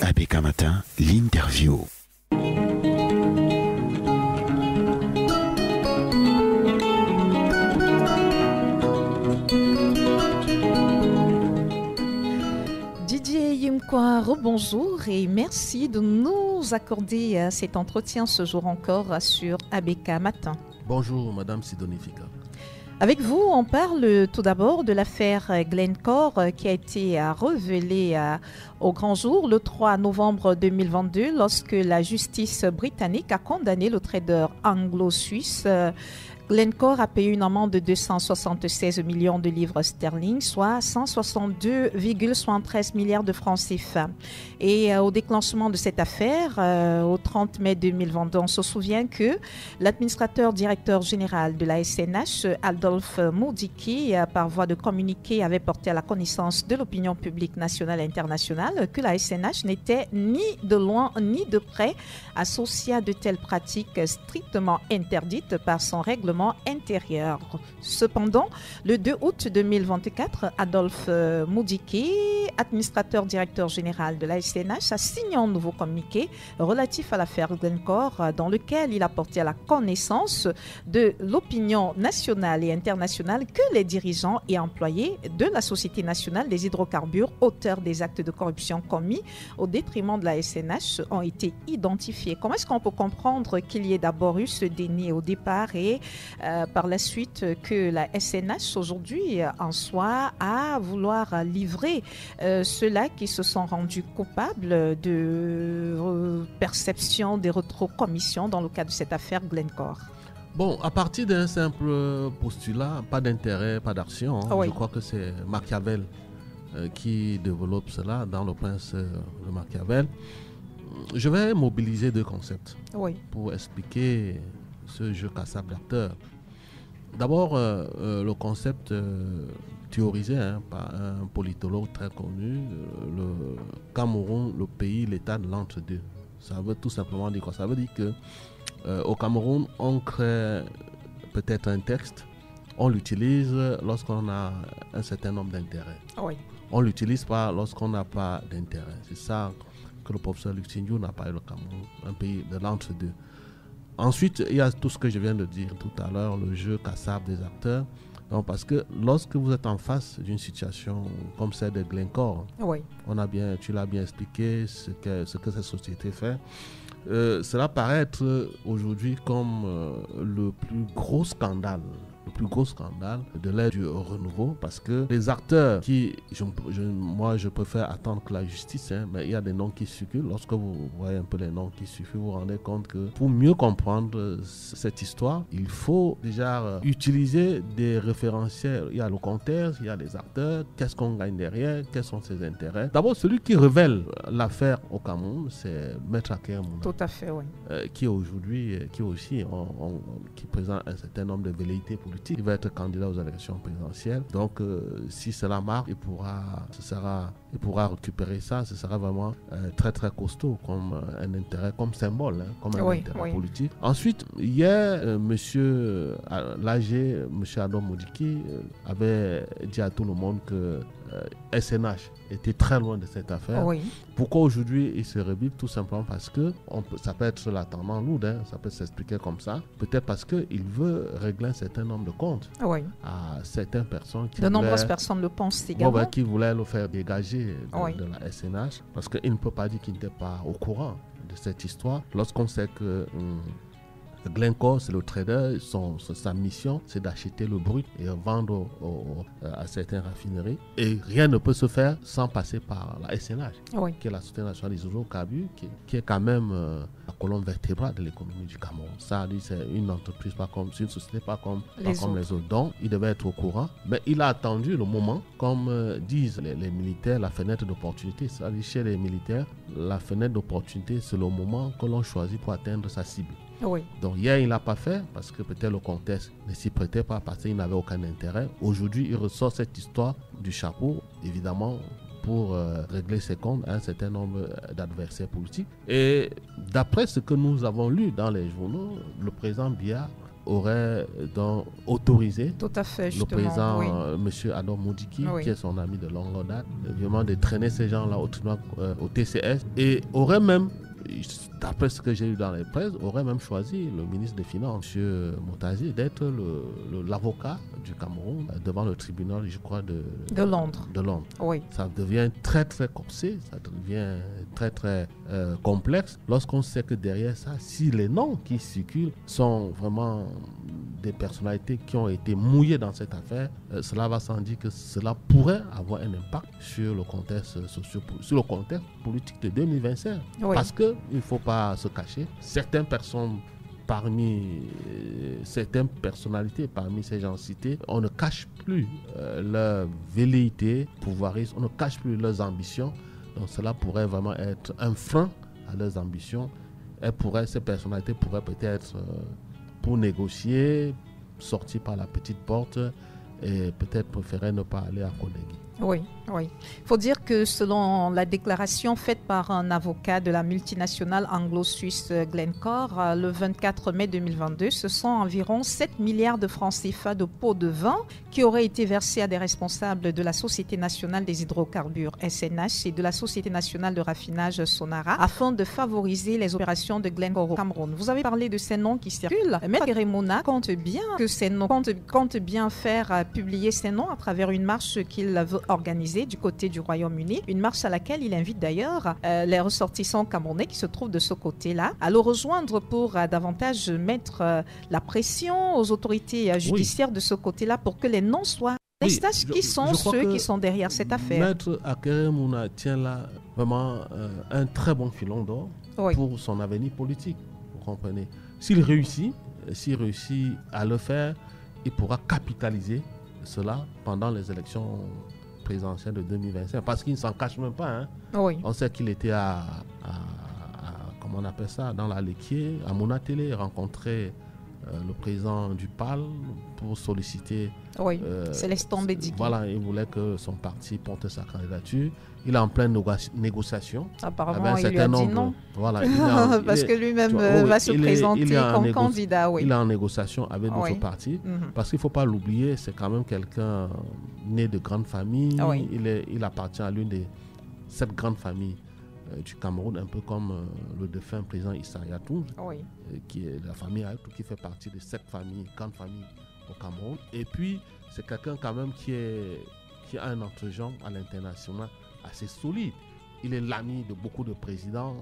ABK Matin, l'interview. Didier Yimkwa, rebonjour et merci de nous accorder cet entretien ce jour encore sur ABK Matin. Bonjour Madame Sidonie Fika. Avec vous, on parle tout d'abord de l'affaire Glencore qui a été révélée au grand jour le 3 novembre 2022 lorsque la justice britannique a condamné le trader anglo-suisse. Glencore a payé une amende de 276 millions de livres sterling, soit 162,73 milliards de francs CFA. Et au déclenchement de cette affaire, au 30 mai 2022, on se souvient que l'administrateur directeur général de la SNH, Adolphe Moudiki, par voie de communiqué, avait porté à la connaissance de l'opinion publique nationale et internationale que la SNH n'était ni de loin ni de près associée à de telles pratiques strictement interdites par son règlement intérieur. Cependant, le 2 août 2024, Adolphe Moudiki, administrateur directeur général de la SNH, a signé un nouveau communiqué relatif à l'affaire Glencore dans lequel il a porté à la connaissance de l'opinion nationale et internationale que les dirigeants et employés de la Société nationale des hydrocarbures, auteurs des actes de corruption commis au détriment de la SNH, ont été identifiés. Comment est-ce qu'on peut comprendre qu'il y ait d'abord eu ce déni au départ et par la suite que la SNH aujourd'hui en soit à vouloir livrer ceux-là qui se sont rendus coupables de perception des rétrocommissions dans le cadre de cette affaire Glencore? Bon, à partir d'un simple postulat, pas d'intérêt, pas d'action, Oui. Je crois que c'est Machiavel qui développe cela dans Le Prince de Machiavel. Je vais mobiliser deux concepts pour expliquer ce jeu cassable d'acteurs. D'abord, le concept théorisé par un politologue très connu, le Cameroun, le pays, l'état de l'entre-deux. Ça veut tout simplement dire quoi? Ça veut dire que au Cameroun, on crée peut-être un texte, on l'utilise lorsqu'on a un certain nombre d'intérêts. Oui. On ne l'utilise pas lorsqu'on n'a pas d'intérêt. C'est ça que le professeur Luc Sindiou n'a pas eu le Cameroun, un pays de l'entre-deux. Ensuite, il y a tout ce que je viens de dire tout à l'heure, le jeu cassable des acteurs. Donc, parce que lorsque vous êtes en face d'une situation comme celle de Glencore, tu l'as bien expliqué ce que cette société fait. Cela paraît être aujourd'hui comme le plus gros scandale de l'ère du renouveau, parce que les acteurs qui, moi je préfère attendre que la justice, mais il y a des noms qui circulent. Lorsque vous voyez un peu les noms qui circulent, vous vous rendez compte que pour mieux comprendre cette histoire, il faut déjà utiliser des référentiels. Il y a le contexte, il y a les acteurs, qu'est-ce qu'on gagne derrière, quels sont ses intérêts. D'abord, celui qui révèle l'affaire au Cameroun, c'est Maître Aker Mouna. Tout à fait, oui. Qui aujourd'hui, qui présente un certain nombre de velléités politiques. Il va être candidat aux élections présidentielles. Donc, si cela marche, il pourra récupérer ça. Ce sera vraiment très très costaud comme un intérêt, comme symbole, comme un intérêt politique. Ensuite, hier, monsieur l'AG, monsieur Adam Moudiki, avait dit à tout le monde que SNH était très loin de cette affaire. Pourquoi aujourd'hui il se rebibe? Tout simplement parce que ça peut être l'attendant lourd, ça peut s'expliquer comme ça. Peut-être parce qu'il veut régler un certain nombre de comptes à certaines personnes qui nombreuses personnes le pensent également. Qui voulaient le faire dégager de la SNH, parce qu'il ne peut pas dire qu'il n'était pas au courant de cette histoire. Lorsqu'on sait que Glencore, c'est le trader, sa mission, c'est d'acheter le brut et vendre à certaines raffineries. Et rien ne peut se faire sans passer par la SNH, qui est la Société nationale des hydrocarbures, qui est quand même la colonne vertébrale de l'économie du Cameroun. Ça, c'est une entreprise, c'est une société pas comme les autres. Donc, il devait être au courant. Mais il a attendu le moment, comme disent les militaires, la fenêtre d'opportunité. C'est-à-dire, chez les militaires, la fenêtre d'opportunité, c'est le moment que l'on choisit pour atteindre sa cible. Donc hier il n'a pas fait parce que peut-être le contexte ne s'y prêtait pas, parce qu'il n'avait aucun intérêt. Aujourd'hui il ressort cette histoire du chapeau, évidemment pour régler ses comptes à un certain nombre d'adversaires politiques. Et d'après ce que nous avons lu dans les journaux, le président Biya aurait donc autorisé Tout à fait, le justement. président, Oui. M. Ador Moudiki, Oui. qui est son ami de longue date, vraiment de traîner ces gens-là au tribunal, au TCS, et aurait même, d'après ce que j'ai eu dans les presses, aurait même choisi le ministre des Finances, M. Moutazi, d'être l'avocat du Cameroun devant le tribunal, je crois, de Londres. De Londres. Oui. Ça devient très très corsé, ça devient très très complexe lorsqu'on sait que derrière ça, si les noms qui circulent sont vraiment des personnalités qui ont été mouillées dans cette affaire, cela va sans dire que cela pourrait avoir un impact sur le contexte sur le contexte politique de 2025. Oui. Parce que il ne faut pas se cacher, certaines personnes parmi certaines personnalités, parmi ces gens cités, on ne cache plus leur velléité pouvoiriste, on ne cache plus leurs ambitions. Donc cela pourrait vraiment être un frein à leurs ambitions. Ces personnalités pourraient peut-être, pour négocier, sortir par la petite porte et peut-être préférer ne pas aller à Konegi. Oui, oui. Il faut dire que selon la déclaration faite par un avocat de la multinationale anglo-suisse Glencore, le 24 mai 2022, ce sont environ 7 milliards de francs CFA de pots de vin qui auraient été versés à des responsables de la Société nationale des hydrocarbures SNH et de la Société nationale de raffinage Sonara afin de favoriser les opérations de Glencore au Cameroun. Vous avez parlé de ces noms qui circulent. Maître Keremona compte bien faire publier ces noms à travers une marche qu'il veut organisée du côté du Royaume-Uni, une marche à laquelle il invite d'ailleurs les ressortissants camerounais qui se trouvent de ce côté-là à le rejoindre pour davantage mettre la pression aux autorités judiciaires de ce côté-là pour que les noms soient qui sont ceux qui sont derrière cette affaire. Maître Keremona tient là vraiment un très bon filon d'or pour son avenir politique, vous comprenez. S'il réussit à le faire, il pourra capitaliser cela pendant les élections présidentielle de 2025, parce qu'il ne s'en cache même pas. Hein. Oui. On sait qu'il était comment on appelle ça, dans la Lequier, à Monatélé, rencontrer le président du PAL pour solliciter. Oui, Célestin Bédigui. Voilà, il voulait que son parti porte sa candidature. Il est en pleine négociation. Apparemment, il lui a dit non. Voilà, parce que lui-même va se présenter comme candidat. Oui. Il est en négociation avec d'autres partis. Parce qu'il ne faut pas l'oublier, c'est quand même quelqu'un né de grande famille. Il appartient à l'une des 7 grandes familles du Cameroun, un peu comme le défunt président Issa Yatou, qui est de la famille Ayatou, qui fait partie de 7 grandes familles au Cameroun. Et puis, c'est quelqu'un quand même qui a un entre-genre à l'international assez solide. Il est l'ami de beaucoup de présidents,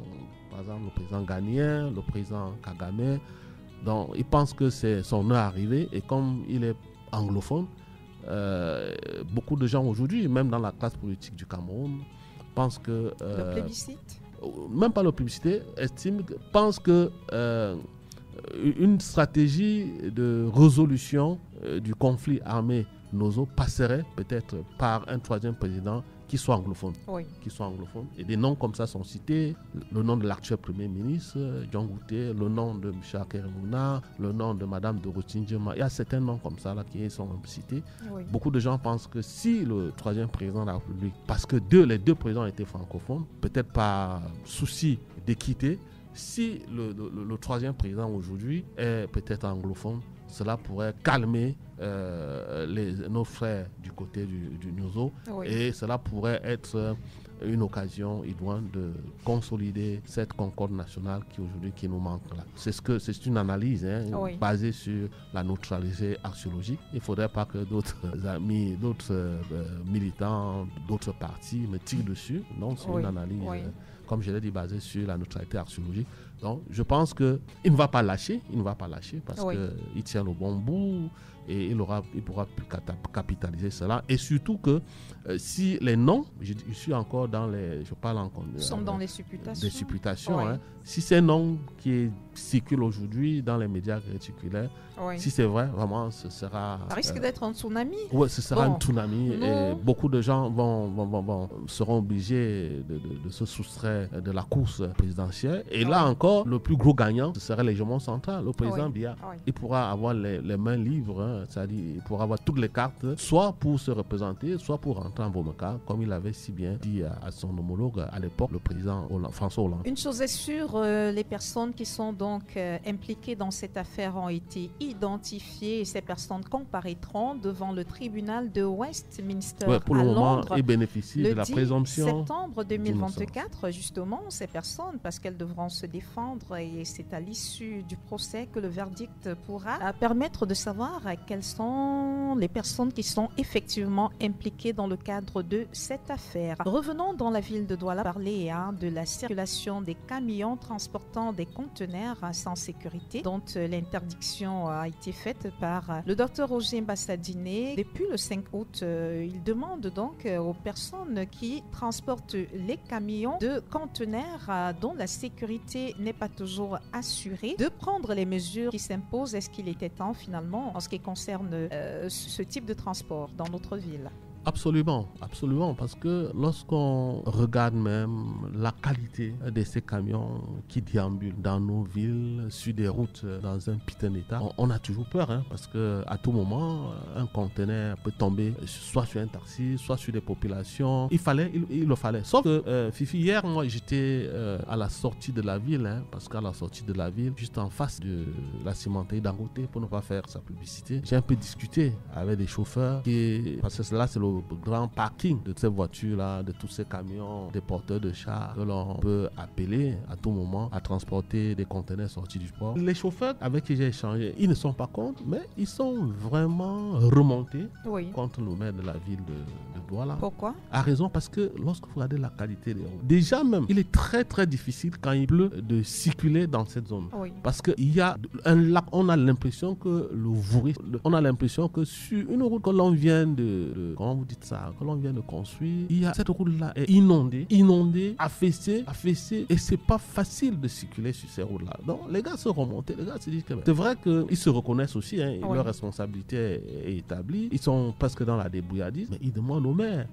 par exemple le président ghanéen, le président Kagame. Donc, il pense que c'est son heure arrivée, et comme il est anglophone, beaucoup de gens aujourd'hui, même dans la classe politique du Cameroun, pensent que... le plébiscite ? Même pas le plébiscite, pense que une stratégie de résolution du conflit armé Nozo passerait peut-être par un troisième président qui soit anglophone. Et des noms comme ça sont cités. Le nom de l'actuel Premier ministre, John Gouté, le nom de M. Keremona, le nom de Mme Dorothy Ndjema. Il y a certains noms comme ça là, qui sont cités. Beaucoup de gens pensent que si le troisième président de la République, parce que les deux présidents étaient francophones, peut-être par souci d'équité, si le troisième président aujourd'hui est peut-être anglophone, cela pourrait calmer nos frères du côté du Nozo, et cela pourrait être une occasion idoine de consolider cette concorde nationale qui nous manque là. C'est une analyse basée sur la neutralité axiologique. Il ne faudrait pas que d'autres amis, d'autres militants, d'autres partis me tirent dessus. Non, c'est une analyse, comme je l'ai dit, basée sur la neutralité axiologique. Donc, je pense qu'il ne va pas lâcher, parce qu'il tient le bon bout et il pourra capitaliser cela. Et surtout que si les noms, je suis encore dans les... Je parle encore... Nous sommes dans les supputations. Des supputations. Hein. Si ces noms qui circulent aujourd'hui dans les médias réticulaires, si c'est vrai, vraiment, ce sera... Ça risque d'être un tsunami. Oui, ce sera un tsunami. Et beaucoup de gens seront obligés de se soustraire de la course présidentielle. Et là encore, le plus gros gagnant, ce serait l'hégémon central, le président Biya. Il pourra avoir les mains libres c'est-à-dire pour avoir toutes les cartes, soit pour se représenter, soit pour rentrer en Bomaca, comme il avait si bien dit à son homologue à l'époque, le président François Hollande. Une chose est sûre, les personnes qui sont donc impliquées dans cette affaire ont été identifiées et ces personnes comparaîtront devant le tribunal de Westminster pour le à moment, Londres. Ils bénéficient de la présomption. Le 10 septembre 2024, justement, ces personnes, parce qu'elles devront se défendre et c'est à l'issue du procès que le verdict pourra permettre de savoir quelles sont les personnes qui sont effectivement impliquées dans le cadre de cette affaire. Revenons dans la ville de Douala parler de la circulation des camions transportant des conteneurs sans sécurité, dont l'interdiction a été faite par le docteur Roger Mbassadine. Depuis le 5 août, il demande donc aux personnes qui transportent les camions de conteneurs dont la sécurité n'est pas toujours assurée de prendre les mesures qui s'imposent. Est-ce qu'il était temps finalement en ce qui concerne ce type de transport dans notre ville? Absolument, absolument, parce que lorsqu'on regarde même la qualité de ces camions qui déambulent dans nos villes, sur des routes dans un piteux état, on a toujours peur, parce qu'à tout moment, un conteneur peut tomber soit sur un taxi, soit sur des populations. Il le fallait. Sauf que, Fifi, hier, moi, j'étais à la sortie de la ville, parce qu'à la sortie de la ville, juste en face de la cimenterie Dangote, pour ne pas faire sa publicité, j'ai un peu discuté avec des chauffeurs, parce que là, c'est le grand parking de ces voitures-là, de tous ces camions, des porteurs de chars que l'on peut appeler à tout moment à transporter des conteneurs sortis du port. Les chauffeurs avec qui j'ai échangé, ils ne sont pas contre, mais ils sont vraiment remontés contre le maire de la ville de Douala. Pourquoi? À raison, parce que lorsque vous regardez la qualité des routes, déjà même, il est très très difficile quand il pleut de circuler dans cette zone. Parce qu'il y a un lac, on a l'impression que on a l'impression que sur une route que l'on vient comment vous dites ça, que l'on vient de construire, cette route-là est inondée, affaissée, et c'est pas facile de circuler sur ces routes-là. Donc les gars se remontent, les gars se disent que c'est vrai qu'ils se reconnaissent aussi, leur responsabilité est établie, ils sont presque dans la débrouillardise, mais ils demandent au maire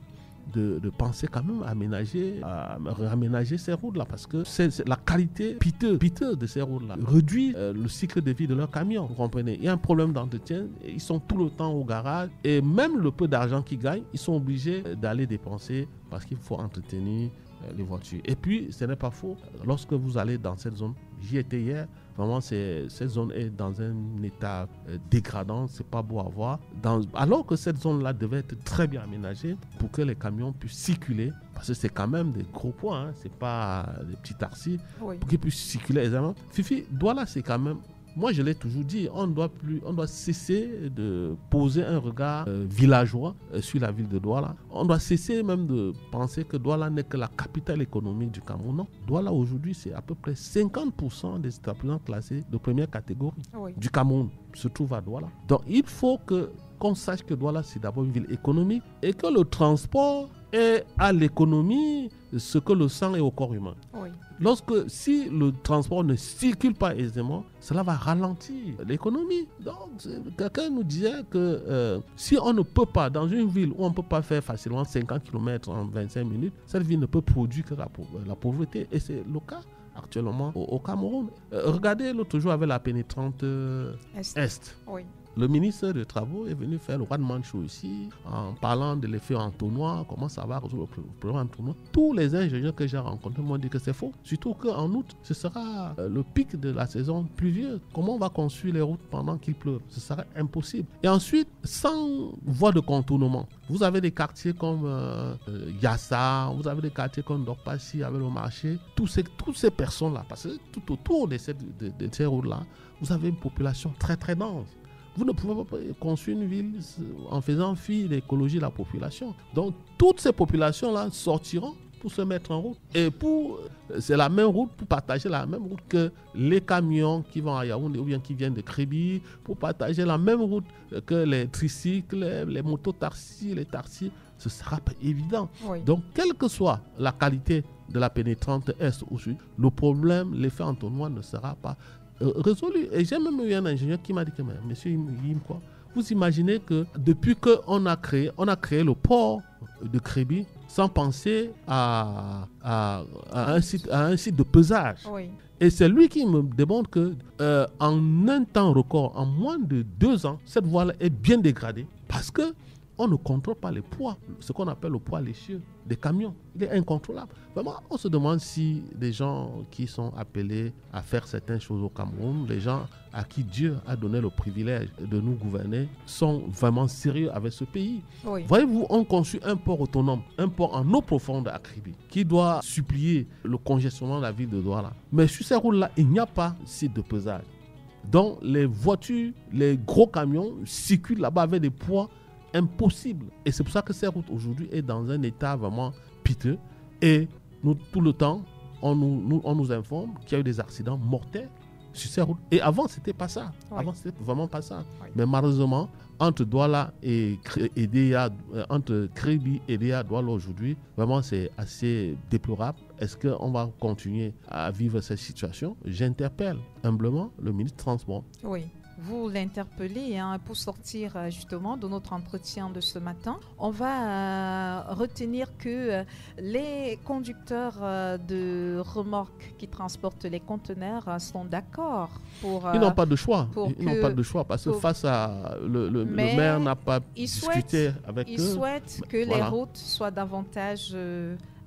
de penser quand même à réaménager ces routes-là, parce que c'est la qualité piteuse de ces routes-là réduit le cycle de vie de leurs camions. Vous comprenez? Il y a un problème d'entretien, ils sont tout le temps au garage, et même le peu d'argent qu'ils gagnent, ils sont obligés d'aller dépenser parce qu'il faut entretenir les voitures. Et puis, ce n'est pas faux, lorsque vous allez dans cette zone, j'y étais hier, vraiment, cette zone est dans un état dégradant, c'est pas beau à voir. Alors que cette zone-là devait être très bien aménagée pour que les camions puissent circuler, parce que c'est quand même des gros points, c'est pas des petits taxis, pour qu'ils puissent circuler aisément. Fifi, Douala, c'est quand même. Moi, je l'ai toujours dit, on doit cesser de poser un regard villageois sur la ville de Douala. On doit cesser même de penser que Douala n'est que la capitale économique du Cameroun. Non, Douala aujourd'hui, c'est à peu près 50% des établissements classés de première catégorie du Cameroun se trouvent à Douala. Donc, il faut qu'on sache que Douala, c'est d'abord une ville économique et que le transport est à l'économie ce que le sang est au corps humain. Si le transport ne circule pas aisément, cela va ralentir l'économie. Donc, quelqu'un nous disait que si on ne peut pas, dans une ville où on ne peut pas faire facilement 50 km en 25 minutes, cette ville ne peut produire que la pauvreté. Et c'est le cas actuellement au Cameroun. Regardez l'autre jour avec la pénétrante Est. Le ministre des Travaux est venu faire le one-man show ici en parlant de l'effet entonnoir, comment ça va résoudre le problème entonnoir. Tous les ingénieurs que j'ai rencontrés m'ont dit que c'est faux. Surtout qu'en août, ce sera le pic de la saison pluvieuse. Comment on va construire les routes pendant qu'il pleut? Ce serait impossible. Et ensuite, sans voie de contournement, vous avez des quartiers comme Yassa, vous avez des quartiers comme Dorpassi avec le marché. Toutes ces personnes-là, parce que tout autour de ces routes-là, vous avez une population très très dense. Vous ne pouvez pas construire une ville en faisant fi de l'écologie de la population. Donc, toutes ces populations-là sortiront pour se mettre en route. Et c'est la même route, pour partager la même route que les camions qui vont à Yaoundé ou bien qui viennent de Kribi, pour partager la même route que les tricycles, les motos-taxis, les taxis. Ce sera pas évident. Donc, quelle que soit la qualité de la pénétrante Est ou Sud, le problème, l'effet entonnoir ne sera pas résolu. Et j'ai même eu un ingénieur qui m'a dit que, monsieur Yim, vous imaginez que depuis qu'on a créé le port de Kribi, sans penser à un site de pesage. Oui. Et c'est lui qui me demande que en un temps record, en moins de 2 ans, cette voie-là est bien dégradée parce que on ne contrôle pas les poids, ce qu'on appelle le poids lécheux des camions. Il est incontrôlable. Vraiment, on se demande si les gens qui sont appelés à faire certaines choses au Cameroun, les gens à qui Dieu a donné le privilège de nous gouverner, sont vraiment sérieux avec ce pays. Oui. Voyez-vous, on conçut un port autonome, un port en eau profonde à Kribi, qui doit supplier le congestionnement de la ville de Douala. Mais sur ces routes-là, il n'y a pas site de pesage. Donc, les voitures, les gros camions circulent là-bas avec des poids impossible. Et c'est pour ça que cette route aujourd'hui est dans un état vraiment piteux. Et nous, tout le temps, on nous informe qu'il y a eu des accidents mortels sur ces routes. Et avant, c'était pas ça. Oui. Avant, c'était vraiment pas ça. Oui. Mais malheureusement, entre Douala et Déa, entre Kribi et Déa, Douala aujourd'hui, vraiment, c'est assez déplorable. Est-ce qu'on va continuer à vivre cette situation? J'interpelle humblement le ministre des Transports. Oui. Vous l'interpellez pour sortir justement de notre entretien de ce matin. On va retenir que les conducteurs de remorques qui transportent les conteneurs sont d'accord pour... Ils n'ont pas de choix. Ils n'ont pas de choix parce que face à... Le maire n'a pas discuté avec eux. Ils souhaitent que les routes soient davantage...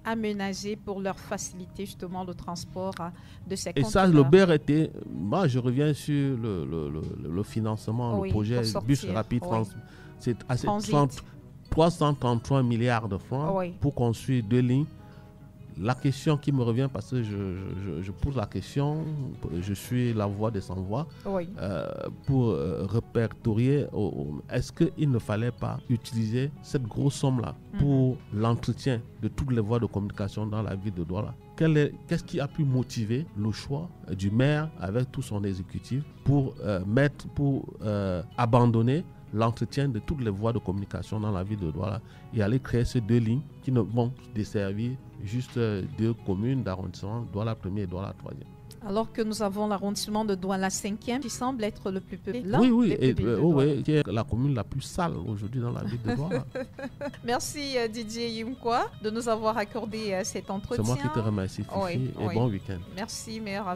aménagés pour leur faciliter justement le transport de ces conteneurs. Et ça, le BRT, moi je reviens sur le financement, le projet bus rapide, c'est assez 333 milliards de francs pour construire 2 lignes. La question qui me revient, parce que je pose la question, je suis la voix des sans-voix, pour répertorier, est-ce qu'il ne fallait pas utiliser cette grosse somme-là pour l'entretien de toutes les voies de communication dans la ville de Douala? Qu'est-ce qui a pu motiver le choix du maire avec tout son exécutif pour abandonner l'entretien de toutes les voies de communication dans la ville de Douala et aller créer ces 2 lignes qui ne vont desservir juste 2 communes d'arrondissement, Douala 1er et Douala 3e. Alors que nous avons l'arrondissement de Douala 5e qui semble être le plus peuplé. Oui, qui est la commune la plus sale aujourd'hui dans la ville de Douala. Merci Didier Yimkwa de nous avoir accordé cet entretien. C'est moi qui te remercie, Fifi, et bon week-end. Merci, meilleur